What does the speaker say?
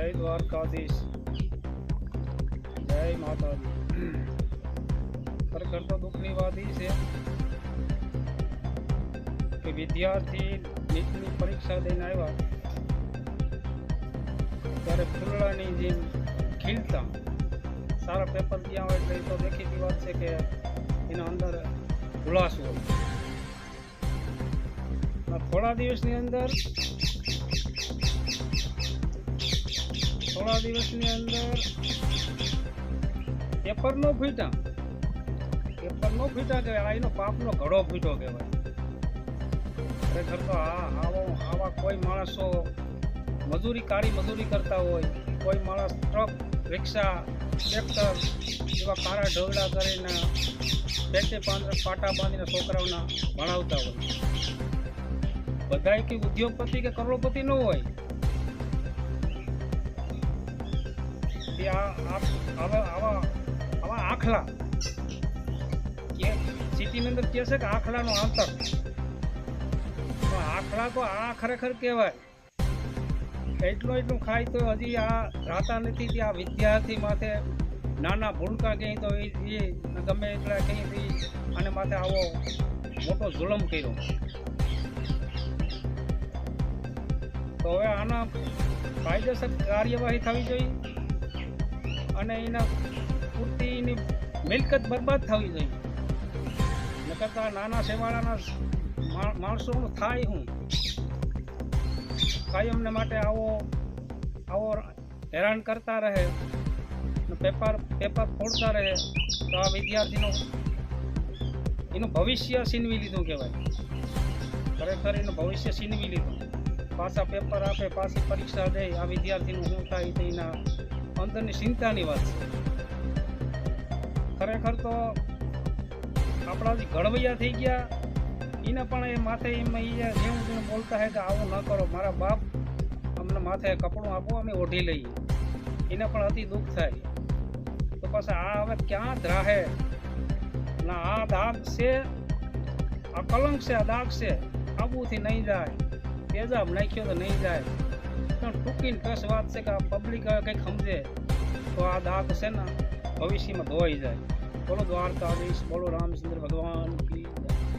જય દ્વારકાધીશ, જય માતાજી। ખરેખર તો દુઃખની વાત એ છે કે વિદ્યાર્થી નીટની પરીક્ષા દઈને આવ્યા ત્યારે ફૂલડાની જેમ ખીલતા સારા પેપર ત્યાં હોય એટલે એ તો દેખીતી વાત છે કે એના અંદર ખુલાસો હોય। થોડા દિવસની અંદર પેપર નો ફૂટા કે આ એનો પાપનો ઘડો ફૂટ્યો કહેવાય। ખરેખર તો આવા કોઈ માણસો કાળી મજૂરી કરતા હોય, કોઈ માણસ ટ્રક, રિક્ષા, ટ્રેક્ટર એવા કાળા ઢોળા કરીને પેટે પાટા બાંધીને છોકરાઓના ભણાવતા હોય। બધાય કંઈ ઉદ્યોગપતિ કે કરોડપતિ ન હોય। આવા આખલા કે સિટીની અંદર કહે છે કે આખલાનો આંતર, આખલા તો આ ખરેખર કહેવાય। એટલું ખાય તો હજી આ રાતા નથી ત્યાં વિદ્યાર્થી માથે નાના ભૂલકા કહે તો એ ગમે એટલા કંઈ આને માથે આવો મોટો જુલમ કર્યો। તો હવે આના કાયદેસર કાર્યવાહી થવી જોઈએ અને એના પૂરતી એની મિલકત બરબાદ થવી જોઈએ। ન કરતા નાના સેવાળાના માણસોનું થાય હું કાયમને માટે આવો હેરાન કરતા રહે, પેપર ફોડતા રહે તો આ વિદ્યાર્થીનું એનું ભવિષ્ય છીનવી લીધું કહેવાય। ખરેખર એનું ભવિષ્ય છીનવી લીધું। પાછા પેપર આપે, પાછી પરીક્ષા દે, આ વિદ્યાર્થીનું શું થાય તો એના અંદરની ચિંતાની વાત છે। ખરેખર તો આપણા જે ઘડવૈયા થઈ ગયા એને પણ એ માથે જેવું બોલતા હોય કે આવું ન કરો, મારા બાપ અમને માથે કપડું આપો, અમે ઓઢી લઈએ, એને પણ અતિ દુઃખ થાય। તો પછી આ હવે ક્યાં ધરાહે ના? આ દાગ છે, આ કલંક છે, આ દાગ છે, આબુથી નહીં જાય, તેજાબ નાખ્યો તો નહીં જાય। પણ ટૂંકીને કશ વાત છે કે આ પબ્લિક હવે કંઈક સમજે તો આ દાગ છે ને ભવિષ્યમાં ધોવાઈ જાય। બોલો દ્વારકાધીશ, બોલો રામચંદ્ર ભગવાન કી